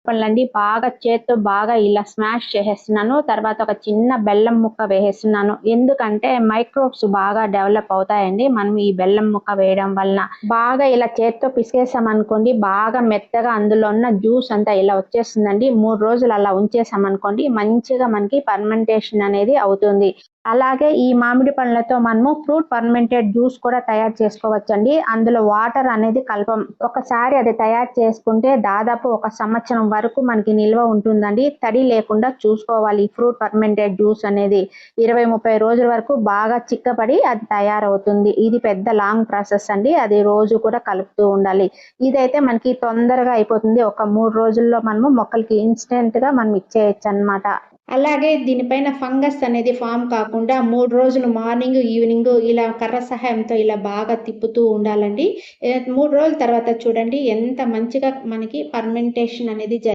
పండ్లండి బాగా చేత్తో బాగా ఇలా స్మాష్ చేసేస్తున్నాను. తర్వాత ఒక చిన్న బెల్లం ముక్క వేసేస్తున్నాను. ఎందుకంటే మైక్రోబ్స్ బాగా డెవలప్ అవుతాయండి మనం ఈ బెల్లం ముక్క వేయడం వలన. బాగా ఇలా చేత్తో పిసికేసామనుకోండి బాగా మెత్తగా అందులో ఉన్న జ్యూస్ అంతా ఇలా వచ్చేస్తుందండి. 3 రోజులు అలా ఉంచేసామనుకోండి మంచిగా మనకి ఫర్మెంటేషన్ అనేది అవుతుంది. అలాగే ఈ మామిడి పండ్లతో మనము ఫ్రూట్ ఫర్మెంటెడ్ జ్యూస్ కూడా తయారు చేసుకోవచ్చండి. అందులో వాటర్ అనేది కలపం. ఒకసారి అది తయారు చేసుకుంటే దాదాపు 1 సంవత్సరం వరకు మనకి నిల్వ ఉంటుందండి. తడి లేకుండా చూసుకోవాలి ఈ ఫ్రూట్ ఫర్మెంటెడ్ జ్యూస్ అనేది. 20, 30 రోజుల వరకు బాగా చిక్కబడి అది తయారవుతుంది. ఇది పెద్ద లాంగ్ ప్రాసెస్ అండి. అది రోజు కూడా కలుపుతూ ఉండాలి. ఇదైతే మనకి తొందరగా అయిపోతుంది. ఒక 3 రోజుల్లో మనము మొక్కలకి ఇన్‌స్టంట్‌గా మనం ఇచ్చేయొచ్చనమాట. అలాగే దీనిపైన ఫంగస్ అనేది ఫామ్ కాకుండా 3 రోజులు మార్నింగ్, ఈవినింగ్ ఇలా కర్ర సహాయంతో ఇలా బాగా తిప్పుతూ ఉండాలండి. 3 రోజుల తర్వాత చూడండి ఎంత మంచిగా మనకి ఫర్మెంటేషన్ అనేది